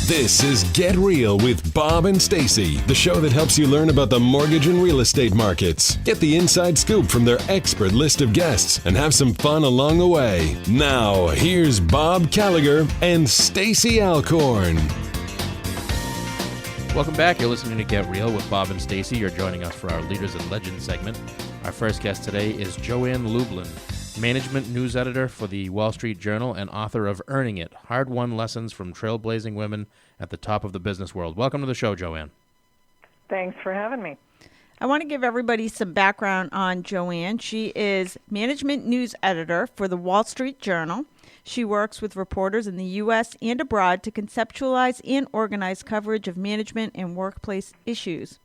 This is Get Real with Bob and Stacy, the show that helps you learn about the mortgage and real estate markets. Get the inside scoop from their expert list of guests and have some fun along the way. Now, here's Bob Gallagher and Stacy Alcorn. Welcome back. You're listening to Get Real with Bob and Stacy. You're joining us for our Leaders and Legends segment. Our first guest today is Joann Lublin, management news editor for the Wall Street Journal and author of Earning It, Hard-Won Lessons from Trailblazing Women at the Top of the Business World. Welcome to the show, Joann. Thanks for having me. I want to give everybody some background on Joann. She is management news editor for the Wall Street Journal. She works with reporters in the U.S. and abroad to conceptualize and organize coverage of management and workplace issues.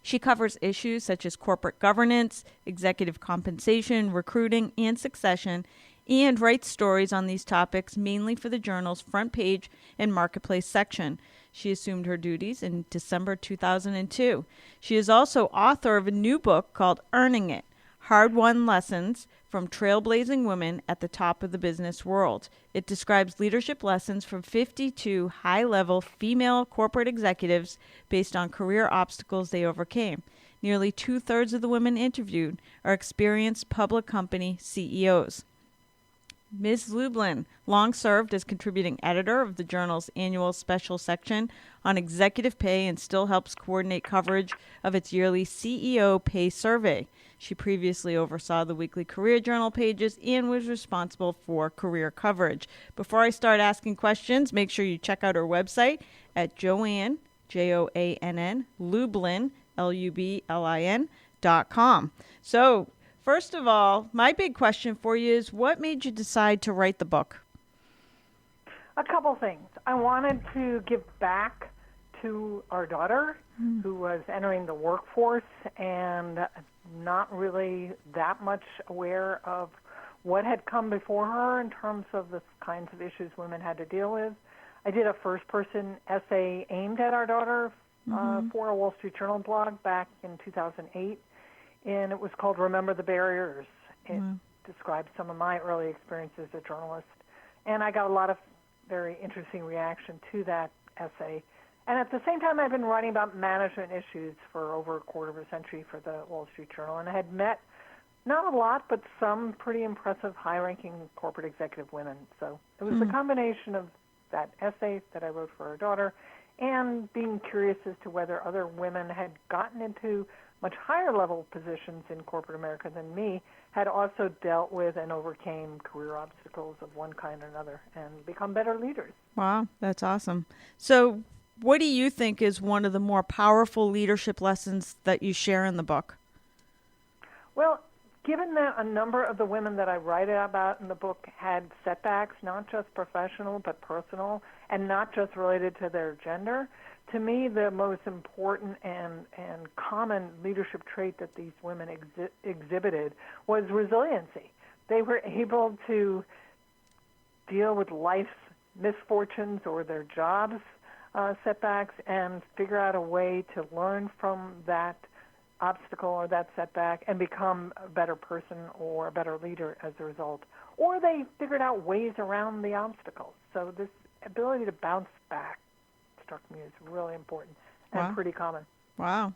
She covers issues such as corporate governance, executive compensation, recruiting, and succession, and writes stories on these topics mainly for the journal's front page and marketplace section. She assumed her duties in December 2002. She is also author of a new book called Earning It, Hard-Won Lessons from Trailblazing Women at the Top of the Business World. It describes leadership lessons from 52 high-level female corporate executives based on career obstacles they overcame. Nearly two-thirds of the women interviewed are experienced public company CEOs. Ms. Lublin long served as contributing editor of the journal's annual special section on executive pay and still helps coordinate coverage of its yearly CEO pay survey. She previously oversaw the weekly Career Journal pages and was responsible for career coverage. Before I start asking questions, make sure you check out her website at Joann, Joann, Lublin, Lublin.com. So, first of all, my big question for you is, what made you decide to write the book? A couple things. I wanted to give back to our daughter, who was entering the workforce and not really that much aware of what had come before her in terms of the kinds of issues women had to deal with. I did a first-person essay aimed at our daughter for a Wall Street Journal blog back in 2008, and it was called Remember the Barriers. It described some of my early experiences as a journalist, and I got a lot of very interesting reaction to that essay. And at the same time, I've been writing about management issues for over a quarter of a century for the Wall Street Journal, and I had met not a lot, but some pretty impressive high-ranking corporate executive women. So it was the combination of that essay that I wrote for our daughter and being curious as to whether other women had gotten into much higher-level positions in corporate America than me, had also dealt with and overcame career obstacles of one kind or another and become better leaders. Wow, that's awesome. So what do you think is one of the more powerful leadership lessons that you share in the book? Well, given that a number of the women that I write about in the book had setbacks, not just professional but personal, and not just related to their gender, to me the most important and common leadership trait that these women exhibited was resiliency. They were able to deal with life's misfortunes or their jobs setbacks and figure out a way to learn from that obstacle or that setback and become a better person or a better leader as a result. Or they figured out ways around the obstacles. So this ability to bounce back struck me as really important and pretty common. Wow.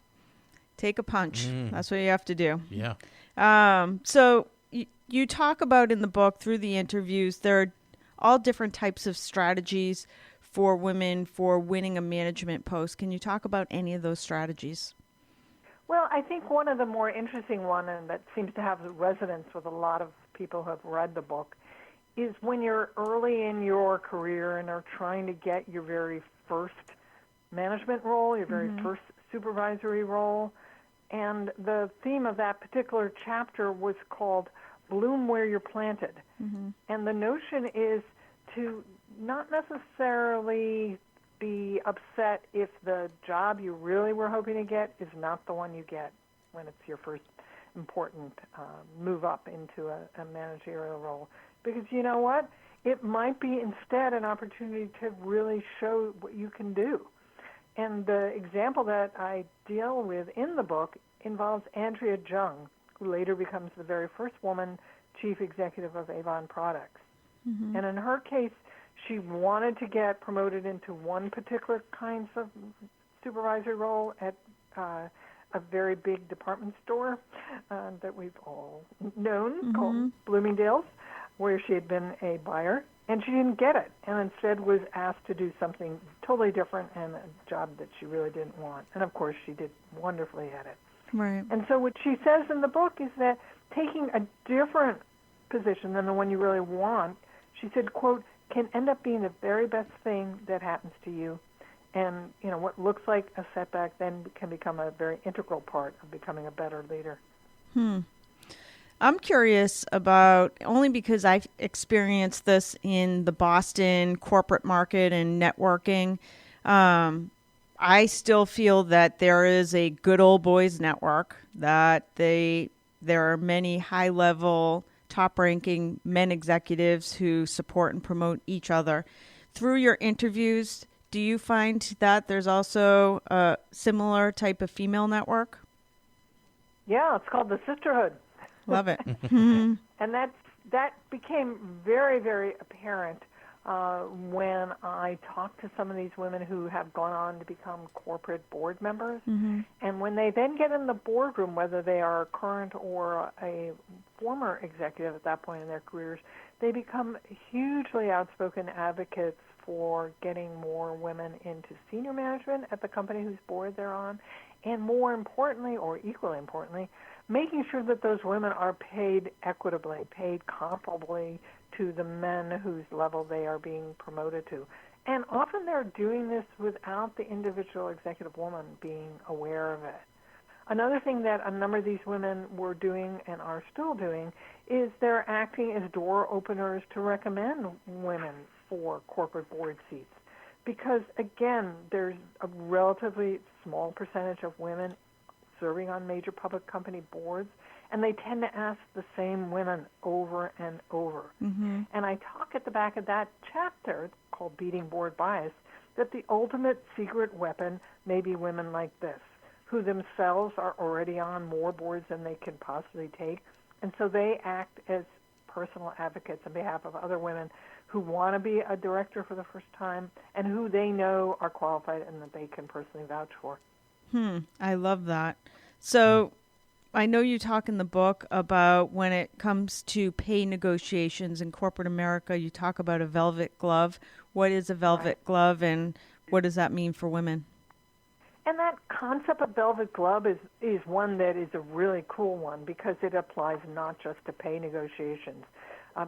Take a punch. That's what you have to do. Yeah. So you talk about in the book through the interviews, there are all different types of strategies for women for winning a management post. Can you talk about any of those strategies? Well, I think one of the more interesting one, and that seems to have resonance with a lot of people who have read the book, is when you're early in your career and are trying to get your very first management role, your very first supervisory role. And the theme of that particular chapter was called Bloom Where You're Planted. And the notion is to not necessarily be upset if the job you really were hoping to get is not the one you get when it's your first important move up into a managerial role. Because you know what? It might be instead an opportunity to really show what you can do. And the example that I deal with in the book involves Andrea Jung, who later becomes the very first woman chief executive of Avon Products. And in her case, she wanted to get promoted into one particular kind of supervisory role at a very big department store that we've all known called Bloomingdale's, where she had been a buyer, and she didn't get it, and instead was asked to do something totally different and a job that she really didn't want. And of course, she did wonderfully at it. Right. And so what she says in the book is that taking a different position than the one you really want, she said, quote, can end up being the very best thing that happens to you. And, what looks like a setback then can become a very integral part of becoming a better leader. I'm curious about, only because I've experienced this in the Boston corporate market and networking. I still feel that there is a good old boys network, that there are many high-level, top-ranking men executives who support and promote each other. Through your interviews, do you find that there's also a similar type of female network? Yeah, it's called the sisterhood. Love it. And that became very, very apparent when I talked to some of these women who have gone on to become corporate board members. And when they then get in the boardroom, whether they are current or a former executive at that point in their careers, they become hugely outspoken advocates for getting more women into senior management at the company whose board they're on, and more importantly, or equally importantly, making sure that those women are paid equitably, paid comparably to the men whose level they are being promoted to. And often they're doing this without the individual executive woman being aware of it. Another thing that a number of these women were doing and are still doing is they're acting as door openers to recommend women for corporate board seats. Because, again, there's a relatively small percentage of women serving on major public company boards, and they tend to ask the same women over and over. And I talk at the back of that chapter, called Beating Board Bias, that the ultimate secret weapon may be women like this, who themselves are already on more boards than they can possibly take, and so they act as personal advocates on behalf of other women who want to be a director for the first time and who they know are qualified and that they can personally vouch for. I love that. So I know you talk in the book about when it comes to pay negotiations in corporate America, you talk about a velvet glove. What is a velvet glove, and what does that mean for women? And that concept of velvet glove is one that is a really cool one because it applies not just to pay negotiations.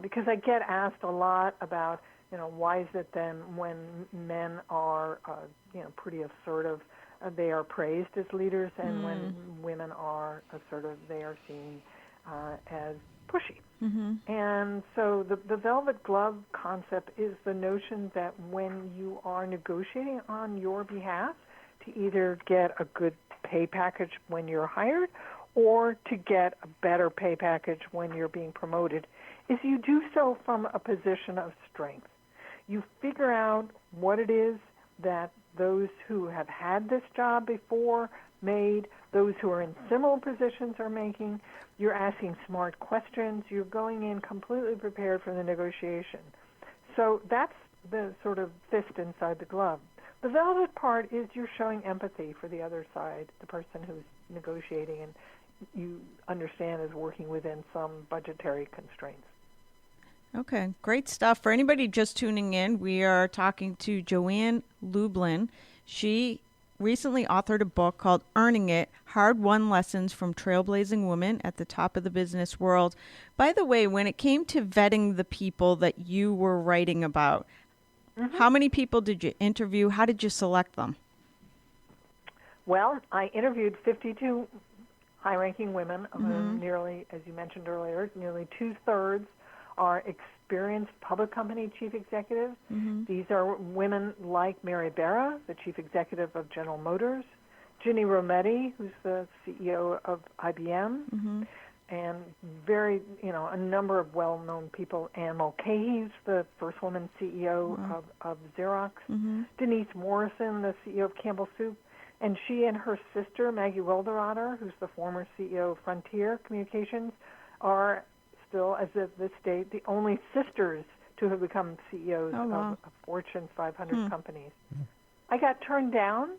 Because I get asked a lot about, why is it then when men are, pretty assertive, they are praised as leaders, and when women are assertive, they are seen as pushy. And so the velvet glove concept is the notion that when you are negotiating on your behalf to either get a good pay package when you're hired or to get a better pay package when you're being promoted, is you do so from a position of strength. You figure out what it is that those who have had this job before made, those who are in similar positions are making. You're asking smart questions. You're going in completely prepared for the negotiation. So that's the sort of fist inside the glove. The velvet part is you're showing empathy for the other side, the person who's negotiating and you understand is working within some budgetary constraints. Okay, great stuff. For anybody just tuning in, we are talking to Joann Lublin. She recently authored a book called Earning It, Hard-Won Lessons from Trailblazing Women at the Top of the Business World. By the way, when it came to vetting the people that you were writing about, how many people did you interview? How did you select them? Well, I interviewed 52 high-ranking women, of whom nearly, as you mentioned earlier, nearly two-thirds are experienced public company chief executives. These are women like Mary Barra, the chief executive of General Motors, Ginny Rometty, who's the CEO of IBM, and a number of well-known people. Anne Mulcahy's the first woman CEO of Xerox, Denise Morrison, the CEO of Campbell Soup, and she and her sister, Maggie Wilderotter, who's the former CEO of Frontier Communications, are still, as of this date, the only sisters to have become CEOs of Fortune 500 companies. I got turned down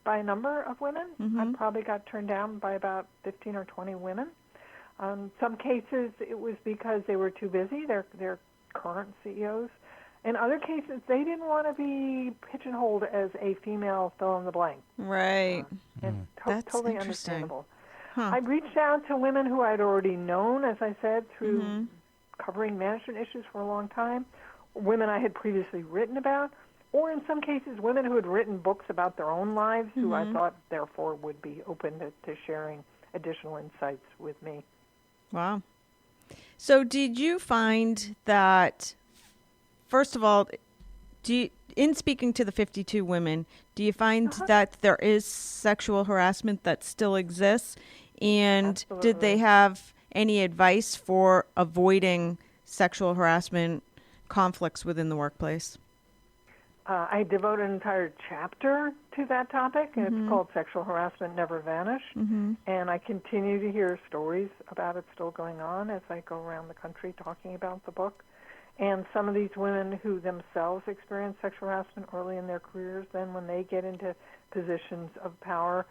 by a number of women. I probably got turned down by about 15 or 20 women. Some cases, it was because they were too busy, their current CEOs. In other cases, they didn't want to be pigeonholed as a female fill-in-the-blank. Right. And That's totally interesting. understandable. Huh. I reached out to women who I'd already known, as I said, through covering management issues for a long time, women I had previously written about, or in some cases, women who had written books about their own lives who I thought, therefore, would be open to sharing additional insights with me. Wow. So did you find that, first of all, in speaking to the 52 women, do you find that there is sexual harassment that still exists? And did they have any advice for avoiding sexual harassment conflicts within the workplace? I devote an entire chapter to that topic. It's called Sexual Harassment Never Vanished. And I continue to hear stories about it still going on as I go around the country talking about the book. And some of these women who themselves experience sexual harassment early in their careers, then when they get into positions of power,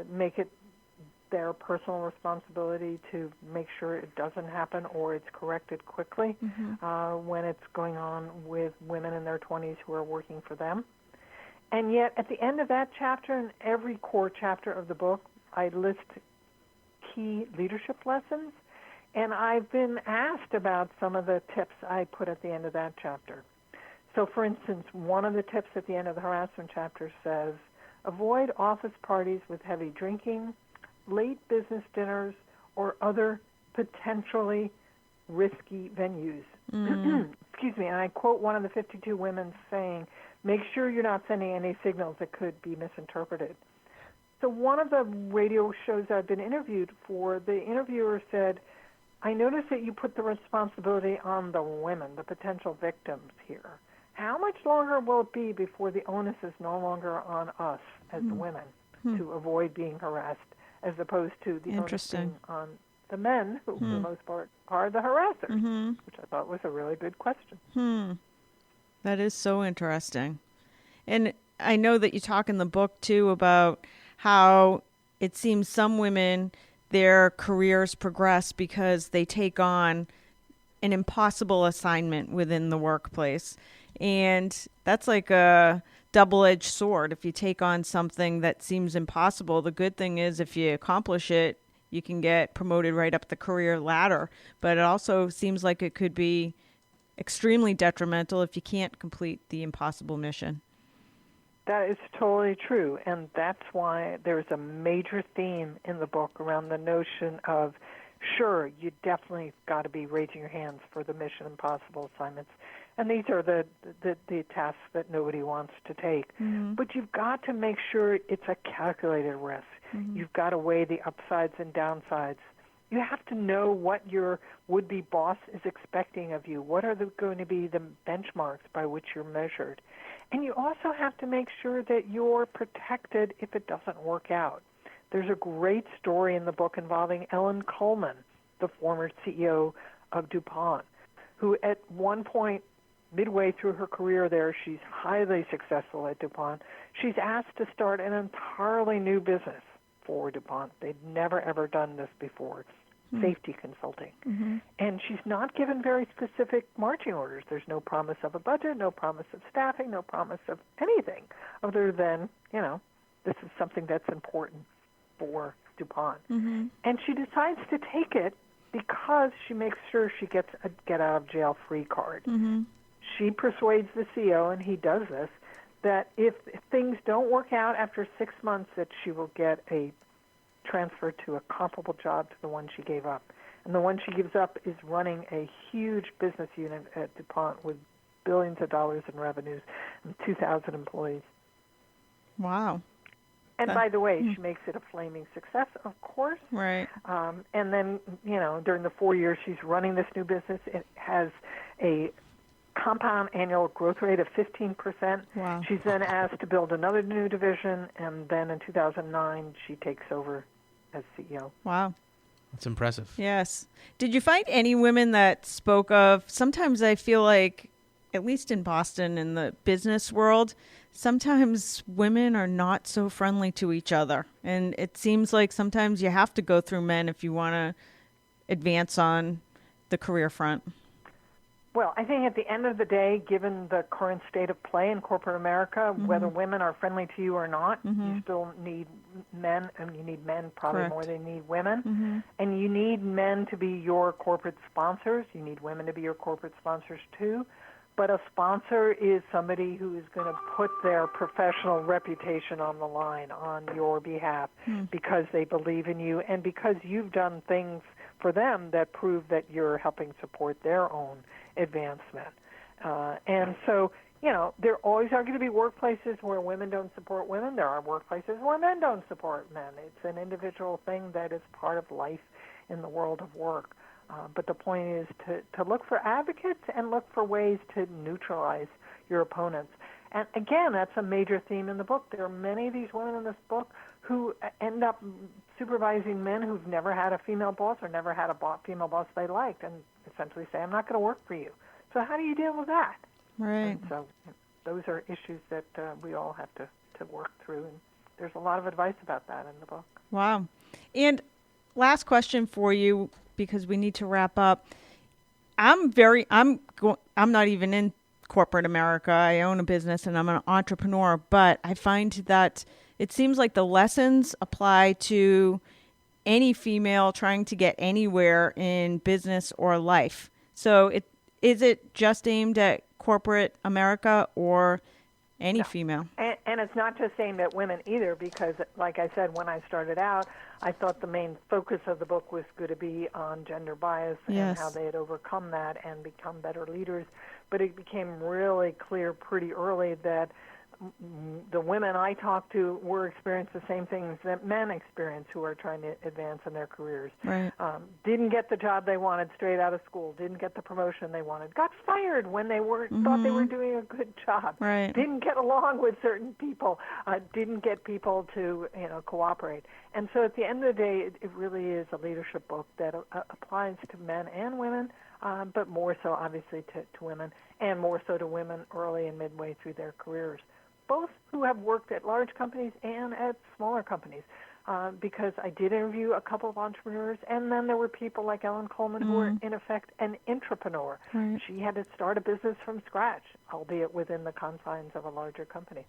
make it their personal responsibility to make sure it doesn't happen or it's corrected quickly when it's going on with women in their 20s who are working for them. And yet, at the end of that chapter and every core chapter of the book, I list key leadership lessons. And I've been asked about some of the tips I put at the end of that chapter. So, for instance, one of the tips at the end of the harassment chapter says, avoid office parties with heavy drinking, late business dinners, or other potentially risky venues. Excuse me, and I quote one of the 52 women saying, make sure you're not sending any signals that could be misinterpreted. So one of the radio shows I've been interviewed for, the interviewer said, I noticed that you put the responsibility on the women, the potential victims here. How much longer will it be before the onus is no longer on us as the women to avoid being harassed, as opposed to the onus being on the men, who for the most part are the harassers, which I thought was a really good question. That is so interesting. And I know that you talk in the book, too, about how it seems some women, their careers progress because they take on an impossible assignment within the workplace. And that's like a double-edged sword. If you take on something that seems impossible, the good thing is if you accomplish it, you can get promoted right up the career ladder. But it also seems like it could be extremely detrimental if you can't complete the impossible mission. That is totally true, and that's why there's a major theme in the book around the notion of, sure, you definitely got to be raising your hands for the Mission Impossible assignments, and these are the tasks that nobody wants to take. But you've got to make sure it's a calculated risk. You've got to weigh the upsides and downsides. You have to know what your would-be boss is expecting of you. What are going to be the benchmarks by which you're measured? And you also have to make sure that you're protected if it doesn't work out. There's a great story in the book involving Ellen Kullman, the former CEO of DuPont, who at one point, midway through her career there, she's highly successful at DuPont. She's asked to start an entirely new business for DuPont. They'd never, ever done this before, safety consulting. And she's not given very specific marching orders. There's no promise of a budget, no promise of staffing, no promise of anything other than, this is something that's important for DuPont. And she decides to take it because she makes sure she gets a get-out-of-jail-free card. She persuades the CEO, and he does this, that if things don't work out after 6 months, that she will get a transfer to a comparable job to the one she gave up. And the one she gives up is running a huge business unit at DuPont with billions of dollars in revenues and 2,000 employees. Wow. And by the way, she makes it a flaming success, of course. Right. And then, during the 4 years she's running this new business, it has a compound annual growth rate of 15%. Wow. She's then asked to build another new division, and then in 2009 she takes over as CEO. Wow. It's impressive. Yes. Did you find any women that spoke of, sometimes I feel like, at least in Boston, in the business world, sometimes women are not so friendly to each other. And it seems like sometimes you have to go through men if you want to advance on the career front. Well, I think at the end of the day, given the current state of play in corporate America, whether women are friendly to you or not, you still need men, and you need men probably Correct. more than you need women. And you need men to be your corporate sponsors. You need women to be your corporate sponsors too. But a sponsor is somebody who is going to put their professional reputation on the line on your behalf because they believe in you and because you've done things for them that prove that you're helping support their own advancement. And so, there always are going to be workplaces where women don't support women. There are workplaces where men don't support men. It's an individual thing that is part of life in the world of work. But the point is to look for advocates and look for ways to neutralize your opponents. And again, that's a major theme in the book. There are many of these women in this book who end up supervising men who've never had a female boss or never had a female boss they liked, and essentially say, I'm not going to work for you. So how do you deal with that? Right. And so those are issues that we all have to work through, and there's a lot of advice about that in the book. Wow. And last question for you, because we need to wrap up. I'm not even in corporate America. I own a business and I'm an entrepreneur, but I find that it seems like the lessons apply to any female trying to get anywhere in business or life. So is it just aimed at corporate America or any female? And it's not just aimed at women either, because, like I said, when I started out, I thought the main focus of the book was going to be on gender bias and how they had overcome that and become better leaders. But it became really clear pretty early that the women I talked to were experiencing the same things that men experience who are trying to advance in their careers. Right. Didn't get the job they wanted straight out of school, didn't get the promotion they wanted, got fired when they thought they were doing a good job, Right. didn't get along with certain people, didn't get people to cooperate. And so at the end of the day, it really is a leadership book that applies to men and women, but more so obviously to women, and more so to women early and midway through their careers, both who have worked at large companies and at smaller companies, because I did interview a couple of entrepreneurs, and then there were people like Ellen Coleman who were, in effect, an intrapreneur. Right. She had to start a business from scratch, albeit within the confines of a larger company.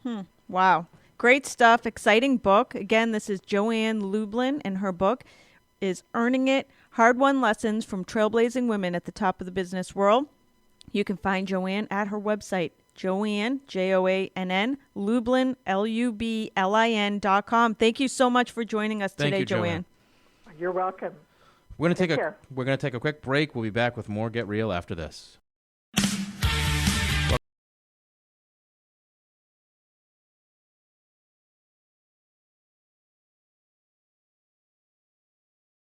Wow. Great stuff. Exciting book. Again, this is Joann Lublin, and her book is Earning It, Hard-Won Lessons from Trailblazing Women at the Top of the Business World. You can find Joann at her website, Joann, Joann, Lublin, Lublin.com. Thank you so much for joining us today, Joann. You're welcome. We're going to take a quick break. We'll be back with more Get Real after this.